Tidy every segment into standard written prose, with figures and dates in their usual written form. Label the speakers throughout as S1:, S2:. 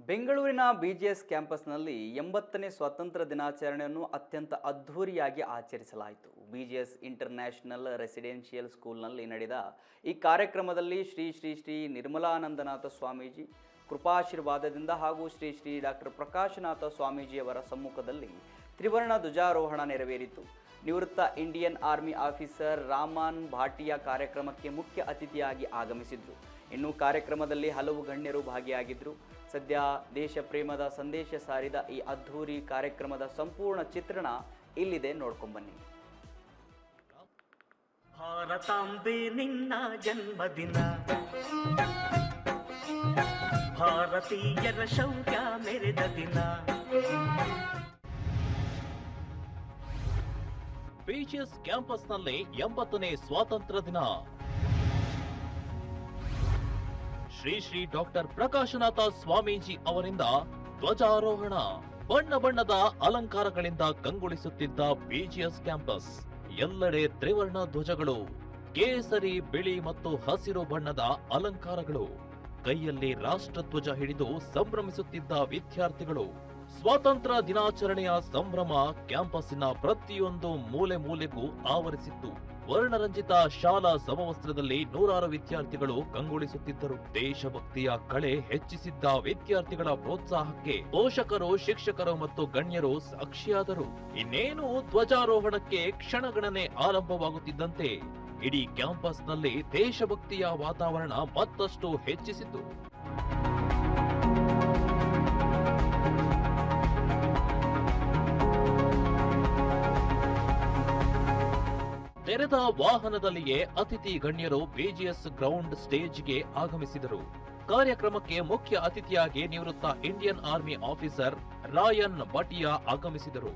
S1: ಬೆಂಗಳೂರಿನ ಬಿಜಿಎಸ್ ಕ್ಯಾಂಪಸ್ನಲ್ಲಿ 80ನೇ ಸ್ವಾತಂತ್ರ್ಯ ದಿನಾಚರಣೆಯನ್ನು ಅತ್ಯಂತ ಅದ್ಧೂರಿಯಾಗಿ ಆಚರಿಸಲಾಯಿತು. ಬಿಜಿಎಸ್ ಇಂಟರ್ನ್ಯಾಷನಲ್ ರೆಸಿಡೆನ್ಷಿಯಲ್ ಸ್ಕೂಲ್ನಲ್ಲಿ ನಡೆದ ಈ ಕಾರ್ಯಕ್ರಮದಲ್ಲಿ ಶ್ರೀ ಶ್ರೀ ಶ್ರೀ ನಿರ್ಮಲಾನಂದನಾಥ ಸ್ವಾಮೀಜಿ ಕೃಪಾಶೀರ್ವಾದದಿಂದ ಹಾಗೂ ಶ್ರೀ ಶ್ರೀ ಡಾಕ್ಟರ್ ಪ್ರಕಾಶನಾಥ ಸ್ವಾಮೀಜಿಯವರ ಸಮ್ಮುಖದಲ್ಲಿ ತ್ರಿವರ್ಣ ಧ್ವಜಾರೋಹಣ ನೆರವೇರಿತು. ನಿವೃತ್ತ Indian army officer Raman Bhatia ಕಾರ್ಯಕ್ರಮಕ್ಕೆ ಮುಖ್ಯ ಅತಿಥಿಯಾಗಿ ಆಗಮಿಸಿದ್ರು. ಇನ್ನು ಕಾರ್ಯಕ್ರಮದಲ್ಲಿ ಹಲವು ಗಣ್ಯರು ಭಾಗಿಯಾಗಿದ್ದರು. ಸದ್ಯ ದೇಶ ಪ್ರೇಮದ ಸಂದೇಶ ಸಾರಿದ ಈ ಅದ್ಧೂರಿ ಕಾರ್ಯಕ್ರಮದ ಸಂಪೂರ್ಣ ಚಿತ್ರಣ ಇಲ್ಲಿದೆ, ನೋಡ್ಕೊಂಬನ್ನಿ.
S2: ಭಾರತಾಂಬೆ ನಿನ್ನ ಜನ್ಮದಿನ, ಭಾರತೀಯರ ಶೌರ್ಯ ಮೆರೆದ ದಿನ.
S3: ಬಿಜಿಎಸ್ ಕ್ಯಾಂಪಸ್ನಲ್ಲಿ 80ನೇ ಸ್ವಾತಂತ್ರ್ಯ ದಿನ. ಶ್ರೀ ಶ್ರೀ ಡಾಕ್ಟರ್ ಪ್ರಕಾಶನಾಥ ಸ್ವಾಮೀಜಿ ಅವರಿಂದ ಧ್ವಜಾರೋಹಣ. ಬಣ್ಣ ಬಣ್ಣದ ಅಲಂಕಾರಗಳಿಂದ ಕಂಗೊಳಿಸುತ್ತಿದ್ದ ಬಿಜಿಎಸ್ ಕ್ಯಾಂಪಸ್. ಎಲ್ಲೆಡೆ ತ್ರಿವರ್ಣ ಧ್ವಜಗಳು, ಕೇಸರಿ, ಬಿಳಿ ಮತ್ತು ಹಸಿರು ಬಣ್ಣದ ಅಲಂಕಾರಗಳು. ಕೈಯಲ್ಲಿ ರಾಷ್ಟ್ರಧ್ವಜ ಹಿಡಿದು ಸಂಭ್ರಮಿಸುತ್ತಿದ್ದ ವಿದ್ಯಾರ್ಥಿಗಳು. ಸ್ವಾತಂತ್ರ್ಯ ದಿನಾಚರಣೆಯ ಸಂಭ್ರಮ ಕ್ಯಾಂಪಸ್ಸಿನ ಪ್ರತಿಯೊಂದು ಮೂಲೆ ಮೂಲೆಗೂ ಆವರಿಸಿತ್ತು. ವರ್ಣರಂಜಿತ ಶಾಲಾ ಸಮವಸ್ತ್ರದಲ್ಲಿ ನೂರಾರು ವಿದ್ಯಾರ್ಥಿಗಳು ಕಂಗೊಳಿಸುತ್ತಿದ್ದರು. ದೇಶಭಕ್ತಿಯ ಕಳೆ ಹೆಚ್ಚಿಸಿದ್ದ ವಿದ್ಯಾರ್ಥಿಗಳ ಪ್ರೋತ್ಸಾಹಕ್ಕೆ ಪೋಷಕರು, ಶಿಕ್ಷಕರು ಮತ್ತು ಗಣ್ಯರು ಸಾಕ್ಷಿಯಾದರು. ಇನ್ನೇನು ಧ್ವಜಾರೋಹಣಕ್ಕೆ ಕ್ಷಣಗಣನೆ ಆರಂಭವಾಗುತ್ತಿದ್ದಂತೆ ಇಡೀ ಕ್ಯಾಂಪಸ್ನಲ್ಲಿ ದೇಶಭಕ್ತಿಯ ವಾತಾವರಣ ಮತ್ತಷ್ಟು ಹೆಚ್ಚಿಸಿತು. ತೆರೆದ ವಾಹನದಲ್ಲಿಯೇ ಅತಿಥಿ ಗಣ್ಯರು ಬಿಜಿಎಸ್ ಗ್ರೌಂಡ್ ಸ್ಟೇಜ್ಗೆ ಆಗಮಿಸಿದರು. ಕಾರ್ಯಕ್ರಮಕ್ಕೆ ಮುಖ್ಯ ಅತಿಥಿಯಾಗಿ ನಿವೃತ್ತ Indian army officer Rayan Bhatia ಆಗಮಿಸಿದರು.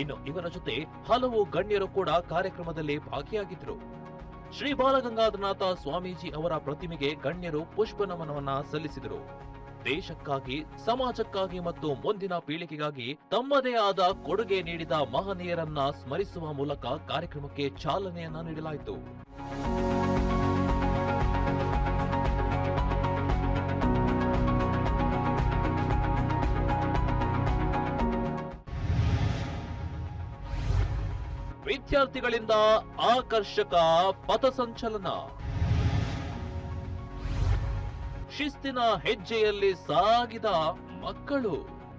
S3: ಇನ್ನು ಇವರ ಜೊತೆ ಹಲವು ಗಣ್ಯರು ಕೂಡ ಕಾರ್ಯಕ್ರಮದಲ್ಲಿ ಭಾಗಿಯಾಗಿದ್ದರು. ಶ್ರೀ ಬಾಲಗಂಗಾಧರನಾಥ ಸ್ವಾಮೀಜಿ ಅವರ ಪ್ರತಿಮೆಗೆ ಗಣ್ಯರು ಪುಷ್ಪ ನಮನವನ್ನ ಸಲ್ಲಿಸಿದರು. ದೇಶಕ್ಕಾಗಿ, ಸಮಾಜಕ್ಕಾಗಿ ಮತ್ತು ಮುಂದಿನ ಪೀಳಿಗೆಗಾಗಿ ತಮ್ಮದೇ ಆದ ಕೊಡುಗೆ ನೀಡಿದ ಮಹನೀಯರನ್ನ ಸ್ಮರಿಸುವ ಮೂಲಕ ಕಾರ್ಯಕ್ರಮಕ್ಕೆ ಚಾಲನೆಯನ್ನ ನೀಡಲಾಯಿತು. ವಿದ್ಯಾರ್ಥಿಗಳಿಂದ ಆಕರ್ಷಕ ಪಥಸಂಚಲನ. ಶಿಸ್ತಿನ ಹೆಜ್ಜೆಯಲ್ಲಿ ಸಾಗಿದ ಮಕ್ಕಳು.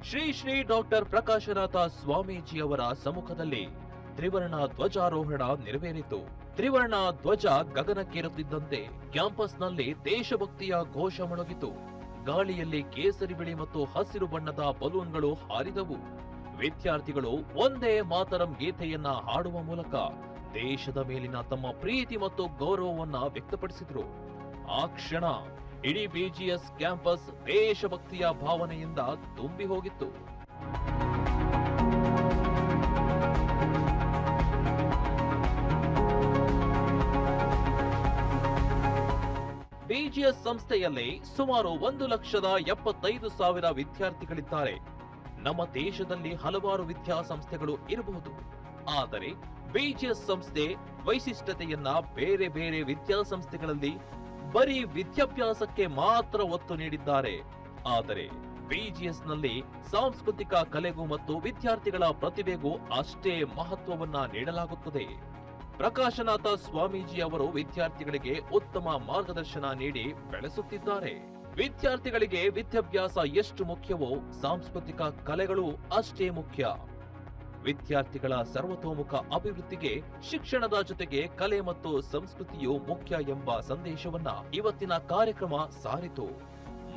S3: ಶ್ರೀ ಶ್ರೀ ಡಾಕ್ಟರ್ ಪ್ರಕಾಶನಾಥ ಸ್ವಾಮೀಜಿಯವರ ಸಮ್ಮುಖದಲ್ಲಿ ತ್ರಿವರ್ಣ ಧ್ವಜಾರೋಹಣ ನೆರವೇರಿತು. ತ್ರಿವರ್ಣ ಧ್ವಜ ಗಗನಕ್ಕೇರುತ್ತಿದ್ದಂತೆ ಕ್ಯಾಂಪಸ್ನಲ್ಲಿ ದೇಶಭಕ್ತಿಯ ಘೋಷ ಮೊಳಗಿತು. ಗಾಳಿಯಲ್ಲಿ ಕೇಸರಿ, ಬಿಳಿ ಮತ್ತು ಹಸಿರು ಬಣ್ಣದ ಬಲೂನ್ಗಳು ಹಾರಿದವು. ವಿದ್ಯಾರ್ಥಿಗಳು ಒಂದೇ ಮಾತರಂ ಗೀತೆಯನ್ನ ಹಾಡುವ ಮೂಲಕ ದೇಶದ ಮೇಲಿನ ತಮ್ಮ ಪ್ರೀತಿ ಮತ್ತು ಗೌರವವನ್ನ ವ್ಯಕ್ತಪಡಿಸಿದರು. ಆ ಕ್ಷಣ ಇಡೀ ಬಿಜಿಎಸ್ ಕ್ಯಾಂಪಸ್ ದೇಶಭಕ್ತಿಯ ಭಾವನೆಯಿಂದ ತುಂಬಿ ಹೋಗಿತ್ತು. ಬಿಜಿಎಸ್ ಸಂಸ್ಥೆಯಲ್ಲಿ ಸುಮಾರು 1,75,000 ವಿದ್ಯಾರ್ಥಿಗಳಿದ್ದಾರೆ. ನಮ್ಮ ದೇಶದಲ್ಲಿ ಹಲವಾರು ವಿದ್ಯಾಸಂಸ್ಥೆಗಳು ಇರಬಹುದು, ಆದರೆ ಬಿಜಿಎಸ್ ಸಂಸ್ಥೆ ವೈಶಿಷ್ಟ್ಯತೆಯನ್ನ ಬೇರೆ ಬೇರೆ ವಿದ್ಯಾಸಂಸ್ಥೆಗಳಲ್ಲಿ ಬರೀ ವಿದ್ಯಾಭ್ಯಾಸಕ್ಕೆ ಮಾತ್ರ ಒತ್ತು ನೀಡಿದ್ದಾರೆ. ಆದರೆ ಬಿಜಿಎಸ್ ನಲ್ಲಿ ಸಾಂಸ್ಕೃತಿಕ ಕಲೆಗೂ ಮತ್ತು ವಿದ್ಯಾರ್ಥಿಗಳ ಪ್ರತಿಭೆಗೂ ಅಷ್ಟೇ ಮಹತ್ವವನ್ನ ನೀಡಲಾಗುತ್ತದೆ. ಪ್ರಕಾಶನಾಥ ಸ್ವಾಮೀಜಿ ಅವರು ವಿದ್ಯಾರ್ಥಿಗಳಿಗೆ ಉತ್ತಮ ಮಾರ್ಗದರ್ಶನ ನೀಡಿ ಬೆಳೆಸುತ್ತಿದ್ದಾರೆ. ವಿದ್ಯಾರ್ಥಿಗಳಿಗೆ ವಿದ್ಯಾಭ್ಯಾಸ ಎಷ್ಟು ಮುಖ್ಯವೋ ಸಾಂಸ್ಕೃತಿಕ ಕಲೆಗಳು ಅಷ್ಟೇ ಮುಖ್ಯ. ವಿದ್ಯಾರ್ಥಿಗಳ ಸರ್ವತೋಮುಖ ಅಭಿವೃದ್ಧಿಗೆ ಶಿಕ್ಷಣದ ಜೊತೆಗೆ ಕಲೆ ಮತ್ತು ಸಂಸ್ಕೃತಿಯು ಮುಖ್ಯ ಎಂಬ ಸಂದೇಶವನ್ನ ಇವತ್ತಿನ ಕಾರ್ಯಕ್ರಮ ಸಾರಿತು.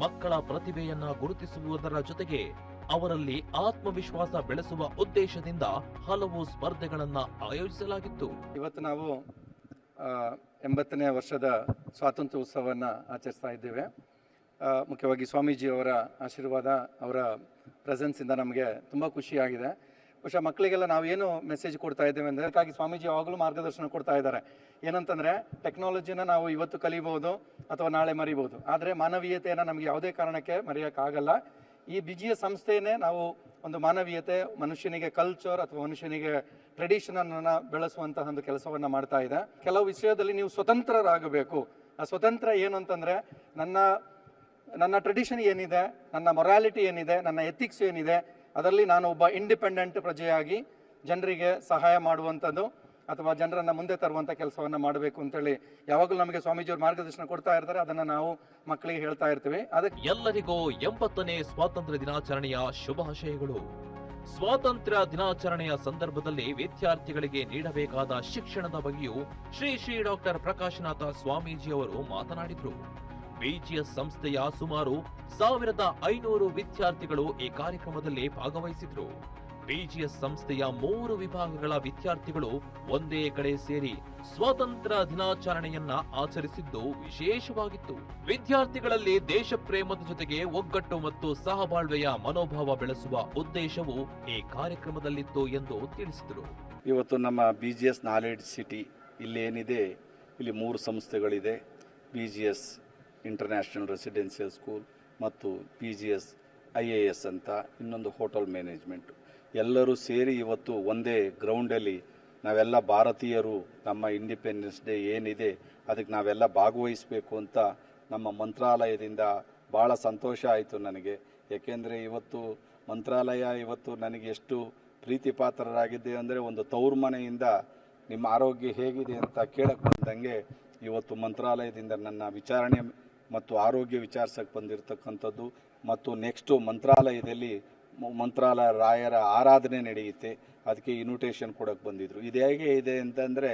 S3: ಮಕ್ಕಳ ಪ್ರತಿಭೆಯನ್ನ ಗುರುತಿಸುವುದರ ಜೊತೆಗೆ ಅವರಲ್ಲಿ ಆತ್ಮವಿಶ್ವಾಸ ಬೆಳೆಸುವ ಉದ್ದೇಶದಿಂದ ಹಲವು ಸ್ಪರ್ಧೆಗಳನ್ನ ಆಯೋಜಿಸಲಾಗಿತ್ತು.
S4: ಇವತ್ತು ನಾವು 80ನೇ ವರ್ಷದ ಸ್ವಾತಂತ್ರ್ಯ ಉತ್ಸವವನ್ನು ಆಚರಿಸ್ತಾ ಇದ್ದೇವೆ. ಮುಖ್ಯವಾಗಿ ಸ್ವಾಮೀಜಿಯವರ ಆಶೀರ್ವಾದ, ಅವರ ಪ್ರೆಸೆನ್ಸಿಂದ ನಮಗೆ ತುಂಬ ಖುಷಿಯಾಗಿದೆ. ಬಹುಶಃ ಮಕ್ಕಳಿಗೆಲ್ಲ ನಾವೇನು ಮೆಸೇಜ್ ಕೊಡ್ತಾ ಇದ್ದೇವೆ ಅಂದರೆ, ಅದಕ್ಕಾಗಿ ಸ್ವಾಮೀಜಿ ಯಾವಾಗಲೂ ಮಾರ್ಗದರ್ಶನ ಕೊಡ್ತಾ ಇದ್ದಾರೆ. ಏನಂತಂದರೆ, ಟೆಕ್ನಾಲಜಿನ ನಾವು ಇವತ್ತು ಕಲಿಬೋದು ಅಥವಾ ನಾಳೆ ಮರಿಬೋದು, ಆದರೆ ಮಾನವೀಯತೆಯನ್ನು ನಮಗೆ ಯಾವುದೇ ಕಾರಣಕ್ಕೆ ಮರೆಯೋಕ್ಕಾಗಲ್ಲ. ಈ ಬಿಜಿಎಸ್ ಸಂಸ್ಥೆಯೇ ನಾವು ಒಂದು ಮಾನವೀಯತೆ, ಮನುಷ್ಯನಿಗೆ ಕಲ್ಚರ್ ಅಥವಾ ಮನುಷ್ಯನಿಗೆ ಟ್ರೆಡಿಷನನ್ನು ಬೆಳೆಸುವಂತಹ ಒಂದು ಕೆಲಸವನ್ನು ಮಾಡ್ತಾ ಇದೆ. ಕೆಲವು ವಿಷಯದಲ್ಲಿ ನೀವು ಸ್ವತಂತ್ರರಾಗಬೇಕು. ಆ ಸ್ವತಂತ್ರ ಏನು ಅಂತಂದರೆ, ನನ್ನ ನನ್ನ ಟ್ರೆಡಿಷನ್ ಏನಿದೆ, ನನ್ನ ಮೊರಾಲಿಟಿ ಏನಿದೆ, ನನ್ನ ಎಥಿಕ್ಸ್ ಏನಿದೆ, ಅದರಲ್ಲಿ ನಾನು ಒಬ್ಬ ಇಂಡಿಪೆಂಡೆಂಟ್ ಪ್ರಜೆಯಾಗಿ ಜನರಿಗೆ ಸಹಾಯ ಮಾಡುವಂಥದ್ದು ಅಥವಾ ಜನರನ್ನು ಮುಂದೆ ತರುವಂಥ ಕೆಲಸವನ್ನು ಮಾಡಬೇಕು ಅಂತೇಳಿ ಯಾವಾಗಲೂ ನಮಗೆ ಸ್ವಾಮೀಜಿಯವರು ಮಾರ್ಗದರ್ಶನ ಕೊಡ್ತಾ ಇರ್ತಾರೆ. ಅದನ್ನು ನಾವು ಮಕ್ಕಳಿಗೆ ಹೇಳ್ತಾ ಇರ್ತೀವಿ. ಅದಕ್ಕೆ
S3: ಎಲ್ಲರಿಗೂ 80ನೇ ಸ್ವಾತಂತ್ರ್ಯ ದಿನಾಚರಣೆಯ ಶುಭಾಶಯಗಳು. ಸ್ವಾತಂತ್ರ್ಯ ದಿನಾಚರಣೆಯ ಸಂದರ್ಭದಲ್ಲಿ ವಿದ್ಯಾರ್ಥಿಗಳಿಗೆ ನೀಡಬೇಕಾದ ಶಿಕ್ಷಣದ ಬಗ್ಗೆಯೂ ಶ್ರೀ ಶ್ರೀ ಡಾಕ್ಟರ್ ಪ್ರಕಾಶನಾಥ ಸ್ವಾಮೀಜಿಯವರು ಮಾತನಾಡಿದರು. ಬಿಜಿಎಸ್ ಸಂಸ್ಥೆಯ ಸುಮಾರು 1500 ವಿದ್ಯಾರ್ಥಿಗಳು ಈ ಕಾರ್ಯಕ್ರಮದಲ್ಲಿ ಭಾಗವಹಿಸಿದ್ರು. ಬಿಜಿಎಸ್ ಸಂಸ್ಥೆಯ 3 ವಿಭಾಗಗಳ ವಿದ್ಯಾರ್ಥಿಗಳು ಒಂದೇ ಕಡೆ ಸೇರಿ ಸ್ವಾತಂತ್ರ್ಯ ದಿನಾಚರಣೆಯನ್ನ ಆಚರಿಸಿದ್ದು ವಿಶೇಷವಾಗಿತ್ತು. ವಿದ್ಯಾರ್ಥಿಗಳಲ್ಲಿ ದೇಶ ಪ್ರೇಮದ ಜೊತೆಗೆ ಒಗ್ಗಟ್ಟು ಮತ್ತು ಸಹಬಾಳ್ವೆಯ ಮನೋಭಾವ ಬೆಳೆಸುವ ಉದ್ದೇಶವು ಈ ಕಾರ್ಯಕ್ರಮದಲ್ಲಿತ್ತು ಎಂದು ತಿಳಿಸಿದರು.
S5: ಇವತ್ತು ನಮ್ಮ BGS ನಾಲೆಡ್ಜ್ ಸಿಟಿ ಇಲ್ಲಿ ಏನಿದೆ, ಇಲ್ಲಿ 3 ಸಂಸ್ಥೆಗಳಿದೆ. BGS ಇಂಟರ್ನ್ಯಾಷನಲ್ ರೆಸಿಡೆನ್ಷಿಯಲ್ ಸ್ಕೂಲ್ ಮತ್ತು BGS IAS ಅಂತ ಇನ್ನೊಂದು ಹೋಟೆಲ್ ಮ್ಯಾನೇಜ್ಮೆಂಟ್. ಎಲ್ಲರೂ ಸೇರಿ ಇವತ್ತು ಒಂದೇ ಗ್ರೌಂಡಲ್ಲಿ ನಾವೆಲ್ಲ ಭಾರತೀಯರು ನಮ್ಮ ಇಂಡಿಪೆಂಡೆನ್ಸ್ ಡೇ ಏನಿದೆ ಅದಕ್ಕೆ ನಾವೆಲ್ಲ ಭಾಗವಹಿಸಬೇಕು ಅಂತ ನಮ್ಮ ಮಂತ್ರಾಲಯದಿಂದ ಭಾಳ ಸಂತೋಷ ಆಯಿತು ನನಗೆ. ಏಕೆಂದರೆ ಇವತ್ತು ಮಂತ್ರಾಲಯ ಇವತ್ತು ನನಗೆ ಎಷ್ಟು ಪ್ರೀತಿ ಪಾತ್ರರಾಗಿದ್ದೆ ಅಂದರೆ, ಒಂದು ತವರು ಮನೆಯಿಂದ ನಿಮ್ಮ ಆರೋಗ್ಯ ಹೇಗಿದೆ ಅಂತ ಕೇಳಕ್ಕೆ ಬಂದಂಗೆ ಇವತ್ತು ಮಂತ್ರಾಲಯದಿಂದ ನನ್ನ ವಿಚಾರಣೆ ಮತ್ತು ಆರೋಗ್ಯ ವಿಚಾರಿಸಕ್ಕೆ ಬಂದಿರತಕ್ಕಂಥದ್ದು. ಮತ್ತು ನೆಕ್ಸ್ಟು ಮಂತ್ರಾಲಯದಲ್ಲಿ ಮಂತ್ರಾಲಯ ರಾಯರ ಆರಾಧನೆ ನಡೆಯುತ್ತೆ, ಅದಕ್ಕೆ ಇನ್ವಿಟೇಷನ್ ಕೊಡೋಕ್ಕೆ ಬಂದಿದ್ದರು. ಇದು ಹೇಗೆ ಇದೆ ಅಂತಂದರೆ,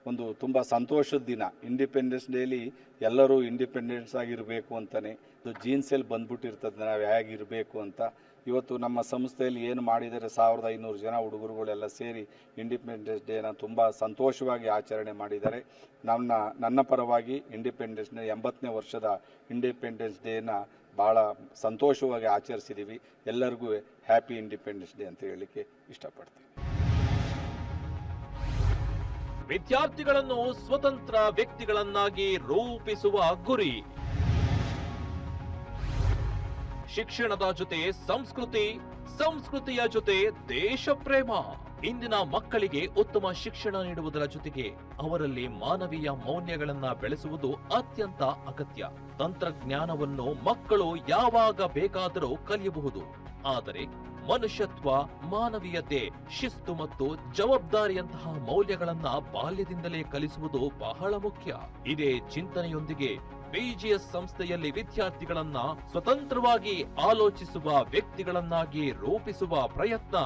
S5: ಒಂದು ತುಂಬ ಸಂತೋಷದ ದಿನ. ಇಂಡಿಪೆಂಡೆನ್ಸ್ ಡೇಲಿ ಎಲ್ಲರೂ ಇಂಡಿಪೆಂಡೆನ್ಸ್ ಆಗಿರಬೇಕು ಅಂತಲೇ ಇದು ಜೀನ್ಸಲ್ಲಿ ಬಂದ್ಬಿಟ್ಟಿರ್ತದೆ ನಾವು ಹೇಗಿರಬೇಕು ಅಂತ. ಇವತ್ತು ನಮ್ಮ ಸಂಸ್ಥೆಯಲ್ಲಿ ಏನು ಮಾಡಿದರೆ 1500 ಜನ ಹುಡುಗರುಗಳೆಲ್ಲ ಸೇರಿ ಇಂಡಿಪೆಂಡೆನ್ಸ್ ಡೇನ ತುಂಬ ಸಂತೋಷವಾಗಿ ಆಚರಣೆ ಮಾಡಿದ್ದಾರೆ. ನನ್ನ ಪರವಾಗಿ ಇಂಡಿಪೆಂಡೆನ್ಸ್ ಡೇ 80ನೇ ವರ್ಷದ ಇಂಡಿಪೆಂಡೆನ್ಸ್ ಡೇನ ಭಾಳ ಸಂತೋಷವಾಗಿ ಆಚರಿಸಿದ್ದೀವಿ. ಎಲ್ಲರಿಗೂ ಹ್ಯಾಪಿ ಇಂಡಿಪೆಂಡೆನ್ಸ್ ಡೇ ಅಂತ ಹೇಳಲಿಕ್ಕೆ ಇಷ್ಟಪಡ್ತೀನಿ.
S3: ವಿದ್ಯಾರ್ಥಿಗಳನ್ನು ಸ್ವತಂತ್ರ ವ್ಯಕ್ತಿಗಳನ್ನಾಗಿ ರೂಪಿಸುವ ಗುರಿ. ಶಿಕ್ಷಣದ ಜೊತೆ ಸಂಸ್ಕೃತಿ, ಸಂಸ್ಕೃತಿಯ ಜೊತೆ ದೇಶ ಪ್ರೇಮ. ಇಂದಿನ ಮಕ್ಕಳಿಗೆ ಉತ್ತಮ ಶಿಕ್ಷಣ ನೀಡುವುದರ ಜೊತೆಗೆ ಅವರಲ್ಲಿ ಮಾನವೀಯ ಮೌಲ್ಯಗಳನ್ನ ಬೆಳೆಸುವುದು ಅತ್ಯಂತ ಅಗತ್ಯ. ತಂತ್ರಜ್ಞಾನವನ್ನು ಮಕ್ಕಳು ಯಾವಾಗ ಬೇಕಾದರೂ ಕಲಿಯಬಹುದು, ಆದರೆ ಮನುಷ್ಯತ್ವ, ಮಾನವೀಯತೆ, ಶಿಸ್ತು ಮತ್ತು ಜವಾಬ್ದಾರಿಯಂತಹ ಮೌಲ್ಯಗಳನ್ನ ಬಾಲ್ಯದಿಂದಲೇ ಕಲಿಸುವುದು ಬಹಳ ಮುಖ್ಯ. ಇದೇ ಚಿಂತನೆಯೊಂದಿಗೆ BGS ಸಂಸ್ಥೆಯಲ್ಲಿ ವಿದ್ಯಾರ್ಥಿಗಳನ್ನ ಸ್ವತಂತ್ರವಾಗಿ ಆಲೋಚಿಸುವ ವ್ಯಕ್ತಿಗಳನ್ನಾಗಿ ರೂಪಿಸುವ ಪ್ರಯತ್ನ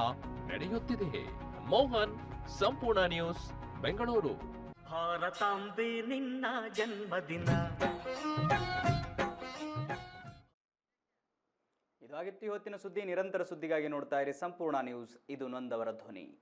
S3: ನಡೆಯುತ್ತಿದೆ. ಮೋಹನ್, ಸಂಪೂರ್ಣ ನ್ಯೂಸ್, ಬೆಂಗಳೂರು.
S2: ಭಾರತಾಂಬೆ ನಿನ್ನ ಜನ್ಮದಿನ.
S1: ಇದಾಗಿತ್ತು ಇವತ್ತಿನ ಸುದ್ದಿ. ನಿರಂತರ ಸುದ್ದಿಗಾಗಿ ನೋಡ್ತಾ ಇರಿ ಸಂಪೂರ್ಣ ನ್ಯೂಸ್. ಇದು ನೊಂದವರ ಧ್ವನಿ.